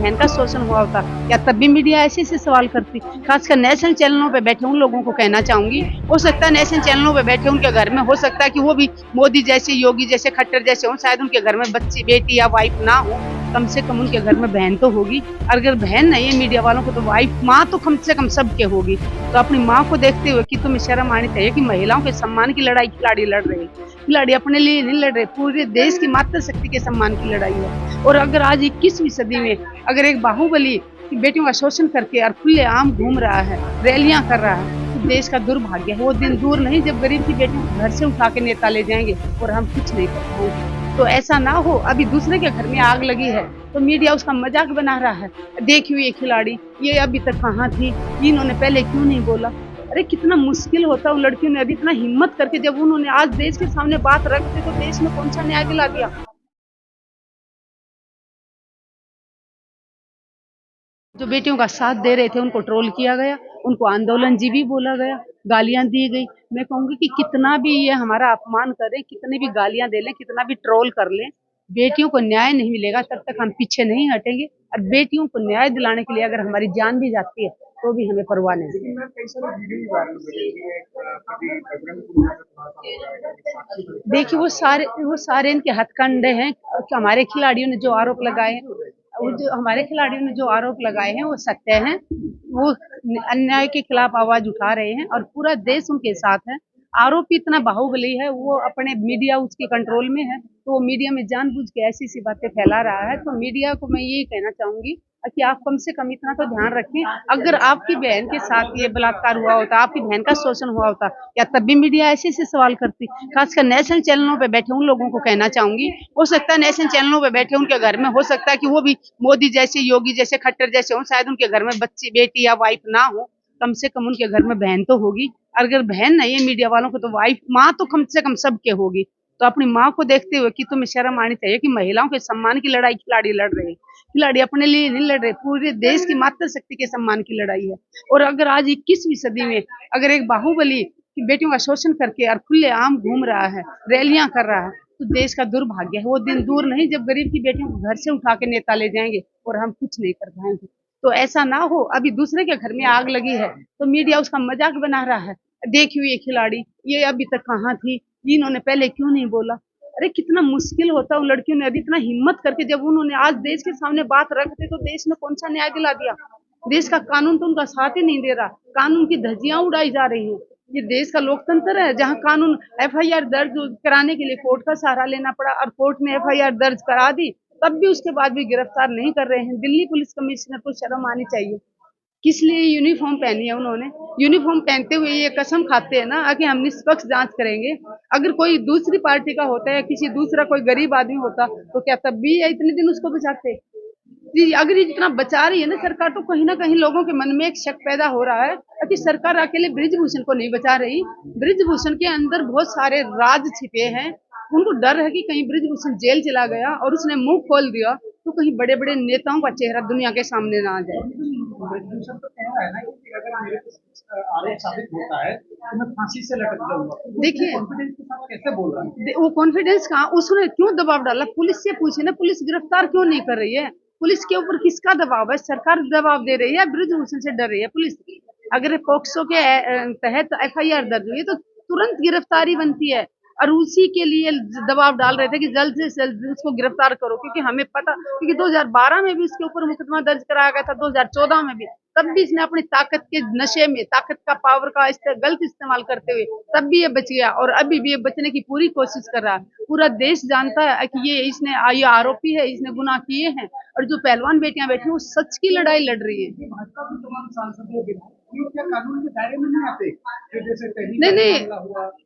बहन का शोषण हुआ होता, क्या तब भी मीडिया ऐसे ऐसे सवाल करती? खासकर नेशनल चैनलों पे बैठे उन लोगों को कहना चाहूंगी, हो सकता है नेशनल चैनलों पे बैठे उनके घर में हो सकता है कि वो भी मोदी जैसे, योगी जैसे, खट्टर जैसे हों, शायद उनके घर में बच्ची, बेटी या वाइफ ना हो, कम से कम उनके घर में बहन तो होगी। अगर बहन नहीं है मीडिया वालों को तो वाइफ, माँ तो कम से कम सबके होगी। तो अपनी माँ को देखते हुए कि तुम्हें शर्म आनी चाहिए कि महिलाओं के सम्मान की लड़ाई खिलाड़ी लड़ रहे हैं। खिलाड़ी अपने लिए नहीं लड़ रहे, पूरे देश की मातृशक्ति के सम्मान की लड़ाई है। और अगर आज 21वीं सदी में अगर एक बाहुबली की बेटियों का शोषण करके और खुलेआम घूम रहा है, रैलियां कर रहा है, तो देश का दुर्भाग्य है। वो दिन दूर नहीं जब गरीब की बेटियों को घर से उठा के नेता ले जाएंगे और हम कुछ नहीं कर पाएंगे। तो ऐसा ना हो, अभी दूसरे के घर में आग लगी है तो मीडिया उसका मजाक बना रहा है। देखिए ये खिलाड़ी, ये अभी तक कहाँ थी, इन्होंने पहले क्यों नहीं बोला? अरे कितना मुश्किल होता उन लड़कियों ने अभी इतना हिम्मत करके जब उन्होंने आज देश के सामने बात रख दी तो देश में कौन सा न्याय दिला दिया? जो बेटियों का साथ दे रहे थे उनको ट्रोल किया गया, उनको आंदोलनजीवी बोला गया, गालियां दी गई। मैं कहूंगी कि कितना भी ये हमारा अपमान करें, कितनी भी गालियां दे लें, कितना भी ट्रोल कर लें, बेटियों को न्याय नहीं मिलेगा तब तक हम पीछे नहीं हटेंगे। और बेटियों को न्याय दिलाने के लिए अगर हमारी जान भी जाती है तो भी हमें परवाह नहीं। देखिए वो सारे इनके हथकंडे हैं कि हमारे खिलाड़ियों ने जो आरोप लगाए हैं, वो जो हमारे खिलाड़ियों ने जो आरोप लगाए हैं वो सत्य हैं। वो अन्याय के खिलाफ आवाज उठा रहे हैं और पूरा देश उनके साथ है। आरोपी इतना बाहुबली है, वो अपने मीडिया उसके कंट्रोल में है, तो वो मीडिया में जानबूझ के ऐसी सी बातें फैला रहा है। तो मीडिया को मैं यही कहना चाहूंगी कि आप कम से कम इतना तो ध्यान रखें। अगर आपकी बहन के साथ ये बलात्कार हुआ होता, आपकी बहन का शोषण हुआ होता, क्या तब भी मीडिया ऐसे ऐसे सवाल करती? खासकर नेशनल चैनलों पे बैठे उन लोगों को कहना चाहूंगी, हो सकता है नेशनल चैनलों पे बैठे उनके घर में हो सकता है कि वो भी मोदी जैसे, योगी जैसे, खट्टर जैसे हों, शायद उनके घर में बच्ची, बेटी या वाइफ ना हो, कम से कम उनके घर में बहन तो होगी। अगर बहन नहीं है मीडिया वालों को तो वाइफ, माँ तो कम से कम सबके होगी। तो अपनी माँ को देखते हुए कि तुम्हें शर्म आनी चाहिए कि महिलाओं के सम्मान की लड़ाई खिलाड़ी लड़ रहे हैं। खिलाड़ी अपने लिए नहीं लड़ रहे, पूरे देश की मातृशक्ति के सम्मान की लड़ाई है। और अगर आज 21वीं सदी में अगर एक बाहुबली की बेटियों का शोषण करके और खुलेआम घूम रहा है, रैलियां कर रहा है, तो देश का दुर्भाग्य है। वो दिन दूर नहीं जब गरीब की बेटियों को घर से उठा के नेता ले जाएंगे और हम कुछ नहीं कर पाएंगे। तो ऐसा ना हो, अभी दूसरे के घर में आग लगी है तो मीडिया उसका मजाक बना रहा है। देखिए ये खिलाड़ी, ये अभी तक कहाँ थी, इन्होंने पहले क्यों नहीं बोला? अरे कितना मुश्किल होता उन लड़कियों ने अभी इतना हिम्मत करके जब उन्होंने आज देश के सामने बात रख दी तो देश में कौन सा न्याय दिला दिया? देश का कानून तो उनका साथ ही नहीं दे रहा, कानून की धज्जियां उड़ाई जा रही हैं। ये देश का लोकतंत्र है जहां कानून, एफआईआर दर्ज कराने के लिए कोर्ट का सहारा लेना पड़ा और कोर्ट ने एफआईआर दर्ज करा दी, तब भी उसके बाद भी गिरफ्तार नहीं कर रहे हैं। दिल्ली पुलिस कमिश्नर को शर्म आनी चाहिए। किस लिए यूनिफॉर्म पहनी है उन्होंने? यूनिफॉर्म पहनते हुए ये कसम खाते हैं ना कि हम निष्पक्ष जांच करेंगे। अगर कोई दूसरी पार्टी का होता है, किसी दूसरा कोई गरीब आदमी होता तो क्या तब भी ये इतने दिन उसको बचाते? जी, अगर ये जितना बचा रही है ना सरकार, तो कहीं ना कहीं लोगों के मन में एक शक पैदा हो रहा है कि सरकार अकेले बृजभूषण को नहीं बचा रही। बृजभूषण के अंदर बहुत सारे राज छिपे हैं। उनको डर है कि कहीं बृजभूषण जेल चला गया और उसने मुंह खोल दिया तो कहीं बड़े बड़े नेताओं का चेहरा दुनिया के सामने ना आ जाए। तो कह रहा है ना कि अगर मेरे को आरोप साबित होता है तो मैं फांसी से लटक जाऊंगा। देखिए कॉन्फिडेंस के साथ कैसे बोल रहा है? वो कॉन्फिडेंस कहाँ, उसने क्यों दबाव डाला? पुलिस से पूछे ना, पुलिस गिरफ्तार क्यों नहीं कर रही है? पुलिस के ऊपर किसका दबाव है? सरकार दबाव दे रही है, बृजभूषण से डर रही है पुलिस? अगर पोक्सो के तहत एफआईआर दर्ज हुई है तो तुरंत गिरफ्तारी बनती है। और उसी के लिए दबाव डाल रहे थे कि जल्द से जल्द उसको गिरफ्तार करो, क्योंकि हमें पता, क्योंकि 2012 में भी इसके ऊपर मुकदमा दर्ज कराया गया था, 2014 में भी, तब भी इसने अपनी ताकत के नशे में, ताकत का पावर का गलत इस्तेमाल करते हुए तब भी ये बच गया और अभी भी ये बचने की पूरी कोशिश कर रहा है। पूरा देश जानता है कि ये आरोपी है, इसने गुनाह किए हैं। और जो पहलवान बेटियां बैठी हैं वो सच की लड़ाई लड़ रही है। भाजपा के तमाम सांसदों के ये क्या कानून के दायरे में नहीं आते? जैसे नहीं नहीं,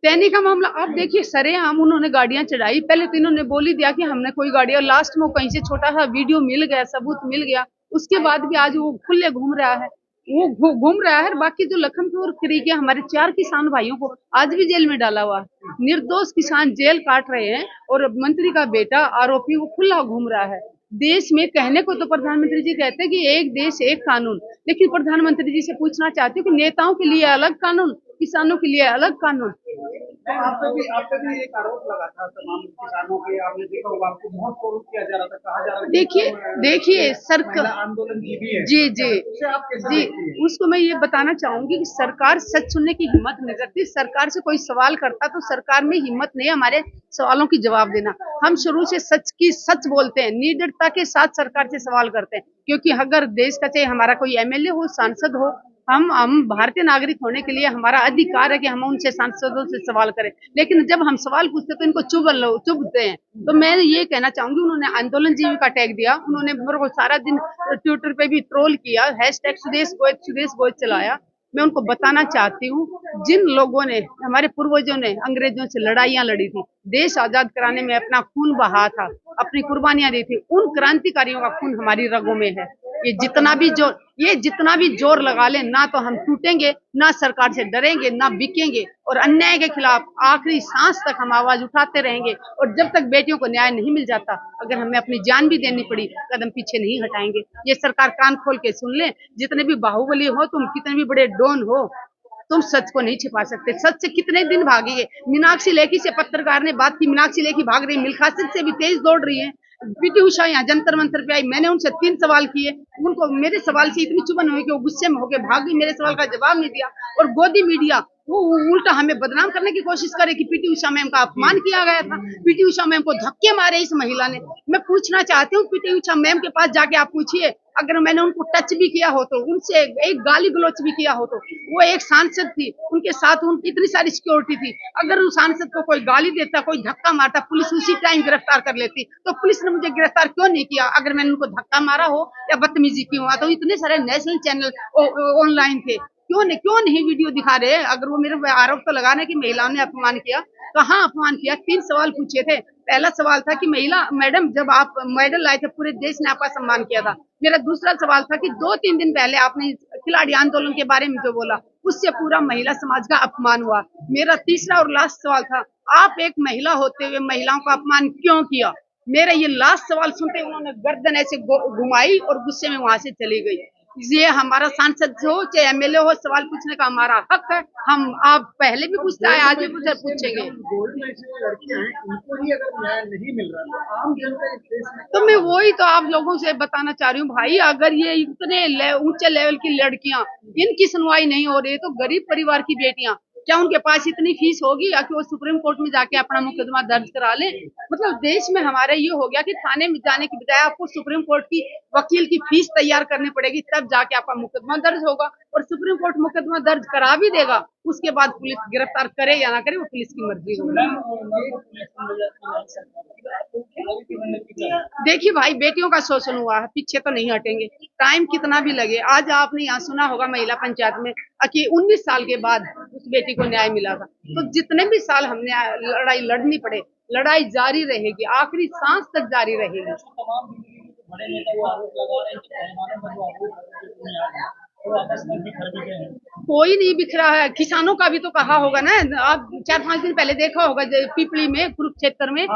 टहनी का मामला आप देखिए, सरेआम उन्होंने गाड़ियां चढ़ाई। पहले तो इन्होंने बोल ही दिया कि हमने कोई गाड़ी, और लास्ट में कहीं से छोटा सा वीडियो मिल गया, सबूत मिल गया, उसके बाद भी आज वो खुले घूम रहा है। वो घूम रहा है। बाकी जो लखनपुर खीरी के हमारे 4 किसान भाइयों को आज भी जेल में डाला हुआ है। निर्दोष किसान जेल काट रहे हैं और मंत्री का बेटा आरोपी वो खुला घूम रहा है। देश में कहने को तो प्रधानमंत्री जी कहते हैं कि एक देश एक कानून, लेकिन प्रधानमंत्री जी से पूछना चाहती हूँ कि नेताओं के लिए अलग कानून, किसानों के लिए अलग कानून। तो आप पे भी एक आरोप लगा था तमाम किसानों के, आपने देखा होगा, आपको बहुत फॉलो किया जा रहा था, कहा जा रहा था देखिए सरकार, आंदोलन की भी है। जी जी उसे आप कैसे जी, देखती हैं? उसको मैं ये बताना चाहूंगी कि सरकार सच सुनने की हिम्मत नहीं रखती। सरकार से कोई सवाल करता तो सरकार में हिम्मत नहीं है हमारे सवालों की जवाब देना। हम शुरू से सच बोलते हैं, निडरता के साथ सरकार से सवाल करते हैं, क्योंकि अगर देश का चाहे हमारा कोई एमएलए हो, सांसद हो, हम भारतीय नागरिक होने के लिए हमारा अधिकार है कि हम उनसे सांसदों से सवाल करें। लेकिन जब हम सवाल पूछते तो इनको चुभते हैं। तो मैं ये कहना चाहूंगी, उन्होंने आंदोलन जीवी का टैग दिया, उन्होंने मेरे को सारा दिन ट्विटर पे भी ट्रोल किया, हैशटैग सुदेश गोयत चलाया। मैं उनको बताना चाहती हूँ, जिन लोगों ने, हमारे पूर्वजों ने अंग्रेजों से लड़ाइयां लड़ी थी, देश आजाद कराने में अपना खून बहा था, अपनी कुर्बानियां दी थी, उन क्रांतिकारियों का खून हमारी रगों में है। ये जितना भी जोर लगा ले, ना तो हम टूटेंगे, ना सरकार से डरेंगे, ना बिकेंगे, और अन्याय के खिलाफ आखिरी सांस तक हम आवाज उठाते रहेंगे। और जब तक बेटियों को न्याय नहीं मिल जाता, अगर हमें अपनी जान भी देनी पड़ी, कदम पीछे नहीं हटाएंगे। ये सरकार कान खोल के सुन ले, जितने भी बाहुबली हो तुम, कितने भी बड़े डॉन हो, तुम सच को नहीं छिपा सकते। सच से कितने दिन भागेंगे? मीनाक्षी लेखी से पत्रकार ने बात की, मीनाक्षी लेखी भाग रही, मिल्खा सिंह से भी तेज दौड़ रही है। पीटी उषा यहाँ जंतर मंतर पे आई, मैंने उनसे 3 सवाल किए, उनको मेरे सवाल से इतनी चुभन हुई कि वो गुस्से में होकर भाग गई, मेरे सवाल का जवाब नहीं दिया। और गोदी मीडिया वो उल्टा हमें बदनाम करने की कोशिश करे कि पीटी उषा मैम का अपमान किया गया था, पीटी उषा मैम को धक्के मारे इस महिला ने। मैं पूछना चाहती हूँ, पीटी उषा मैम के पास जाके आप पूछिए, अगर मैंने उनको टच भी किया हो, तो उनसे एक गाली गलौच भी किया हो, तो वो एक सांसद थी, उनके साथ उनकी इतनी सारी सिक्योरिटी थी, अगर उस सांसद को कोई गाली देता, कोई धक्का मारता, पुलिस उसी टाइम गिरफ्तार कर लेती। तो पुलिस ने मुझे गिरफ्तार क्यों नहीं किया? अगर मैंने उनको धक्का मारा हो या बदतमीजी की हो, तो इतने सारे नेशनल चैनल ऑनलाइन थे, क्यों नहीं वीडियो दिखा रहे? अगर वो मेरे आरोप तो लगा रहे कि महिलाओं ने अपमान किया, कहाँ अपमान किया? 3 सवाल पूछे थे। पहला सवाल था कि महिला मैडम, जब आप मेडल लाए थे, पूरे देश ने आपका सम्मान किया था। मेरा दूसरा सवाल था कि 2-3 दिन पहले आपने खिलाड़ी आंदोलन के बारे में जो बोला, उससे पूरा महिला समाज का अपमान हुआ। मेरा तीसरा और लास्ट सवाल था, आप एक महिला होते हुए महिलाओं का अपमान क्यों किया? मेरा ये लास्ट सवाल सुनते उन्होंने गर्दन ऐसे घुमाई और गुस्से में वहां से चली गई। ये हमारा सांसद हो चाहे एमएलए हो, सवाल पूछने का हमारा हक है। हम आप पहले भी पूछते आए, आज भी पूछेंगे। गोल्ड में जो लड़कियां हैं, उनको ही अगर न्याय नहीं मिल रहा तो आम जनता इस देश में, तो मैं वही तो आप लोगों से बताना चाह रही हूँ भाई, अगर ये इतने ऊंचे लेवल की लड़कियां, इनकी सुनवाई नहीं हो रही है, तो गरीब परिवार की बेटियां, क्या उनके पास इतनी फीस होगी या कि वो सुप्रीम कोर्ट में जाके अपना मुकदमा दर्ज करा लें? मतलब देश में हमारे ये हो गया कि थाने में जाने की बजाय आपको सुप्रीम कोर्ट की वकील की फीस तैयार करनी पड़ेगी, तब जाके आपका मुकदमा दर्ज होगा। और सुप्रीम कोर्ट मुकदमा दर्ज करा भी देगा, उसके बाद पुलिस गिरफ्तार करे या ना करे, वो पुलिस की मर्जी होगी। देखिए भाई, बेटियों का शोषण हुआ है, पीछे तो नहीं हटेंगे, टाइम कितना भी लगे। आज आपने यहाँ सुना होगा महिला पंचायत में कि 19 साल के बाद उस बेटी को न्याय मिला था। तो जितने भी साल हमने लड़ाई लड़नी पड़े, लड़ाई जारी रहेगी, आखिरी सांस तक जारी रहेगी। कोई नहीं बिखरा है, किसानों का भी तो कहा होगा ना। आप 4-5 दिन पहले देखा होगा पीपली में, कुरुक्षेत्र में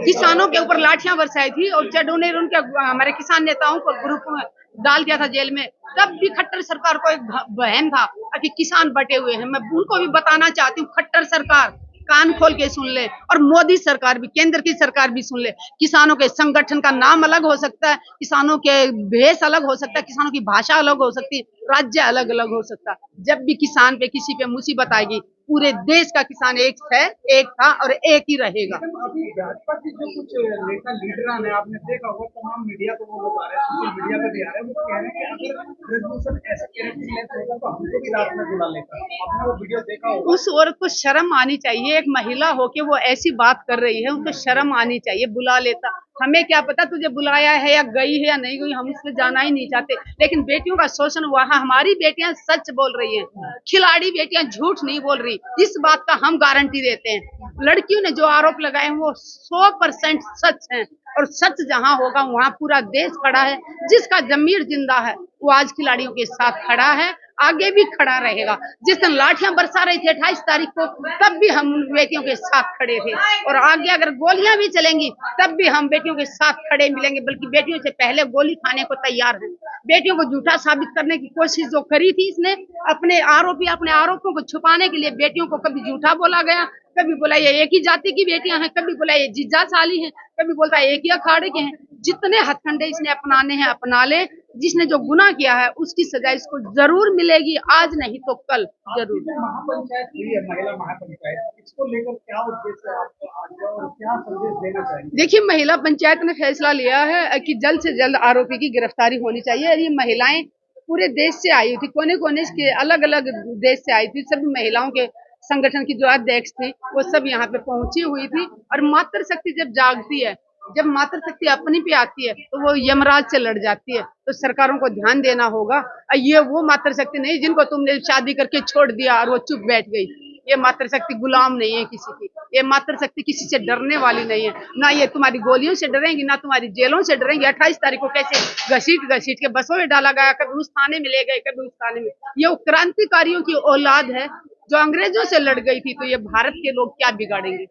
किसानों के ऊपर लाठियां बरसाई थी और चड्ढों ने उनके हमारे किसान नेताओं को ग्रुप में डाल दिया था जेल में। तब भी खट्टर सरकार को एक बहन था कि किसान बटे हुए हैं। मैं उनको भी बताना चाहती हूँ, खट्टर सरकार कान खोल के सुन ले, और मोदी सरकार भी, केंद्र की सरकार भी सुन ले। किसानों के संगठन का नाम अलग हो सकता है, किसानों के भेष अलग हो सकता है, किसानों की भाषा अलग हो सकती है, राज्य अलग अलग हो सकता है। जब भी किसान पे किसी पे मुसीबत आएगी, पूरे देश का किसान एक है, एक था और एक ही रहेगा। अभी भाजपा की जो कुछ नेता लीडर हैं, आपने देखा होगा, तमाम मीडिया को वो बता रहे हैं, सोशल मीडिया पे भी आ रहे हैं, वो कह रहे हैं कि अगर रेजोल्यूशन ऐसे कैरेक्टर होगा तो हमको भी रात में बुला लेगा। आपने वो वीडियो देखा होगा। उस औरत को शर्म आनी चाहिए, एक महिला होके वो ऐसी बात कर रही है, उनको शर्म आनी चाहिए। बुला लेता, हमें क्या पता तुझे बुलाया है या गई है या नहीं गई, हम उसमें जाना ही नहीं चाहते। लेकिन बेटियों का शोषण हुआ है, हमारी बेटियां सच बोल रही हैं, खिलाड़ी बेटियां झूठ नहीं बोल रही, इस बात का हम गारंटी देते हैं। लड़कियों ने जो आरोप लगाए हैं वो 100% सच हैं, और सच जहां होगा वहां पूरा देश खड़ा है। जिसका जमीर जिंदा है वो आज खिलाड़ियों के साथ खड़ा है, आगे भी खड़ा रहेगा। जिस दिन लाठियां बरसा रही थी 28 तारीख को, तब भी हम बेटियों के साथ खड़े थे, और आगे अगर गोलियां भी चलेंगी तब भी हम बेटियों के साथ खड़े मिलेंगे, बल्कि बेटियों से पहले गोली खाने को तैयार हैं। बेटियों को झूठा साबित करने की कोशिश जो करी थी इसने, अपने आरोपों को छुपाने के लिए बेटियों को कभी झूठा बोला गया, कभी बोला ये एक ही जाति की बेटियां हैं, कभी बोला ये जीजा साली हैं, कभी बोलता है एक ही अखाड़े के हैं। जितने हथकंडे इसने अपनाने हैं अपना ले। जिसने जो गुनाह किया है उसकी सजा इसको जरूर मिलेगी, आज नहीं तो कल जरूर। महापंचायत हुई है, महिला महापंचायत, इसको लेकर क्या उद्देश्य है आपका आज और क्या संदेश देना चाहिए? देखिए, महिला पंचायत ने फैसला लिया है कि जल्द से जल्द आरोपी की गिरफ्तारी होनी चाहिए। ये महिलाएं पूरे देश से आई थी, कोने कोने के अलग अलग देश से आई थी, सभी महिलाओं के संगठन की जो अध्यक्ष थी वो सब यहाँ पे पहुंची हुई थी। और मातृशक्ति जब जागती है, जब मातृशक्ति अपनी पे आती है तो वो यमराज से लड़ जाती है। तो सरकारों को ध्यान देना होगा। ये वो मातृशक्ति नहीं जिनको तुमने शादी करके छोड़ दिया और वो चुप बैठ गई। ये मातृशक्ति गुलाम नहीं है किसी की, ये मातृशक्ति किसी से डरने वाली नहीं है। ना ये तुम्हारी गोलियों से डरेंगी, ना तुम्हारी जेलों से डरेंगी। 28 तारीख को कैसे घसीट घसीट के बसों में डाला गया, कभी उस थाने में ले गए, कभी उस थाने में। ये क्रांतिकारियों की औलाद है जो अंग्रेजों से लड़ गई थी। तो ये भारत के लोग क्या बिगाड़ेंगे?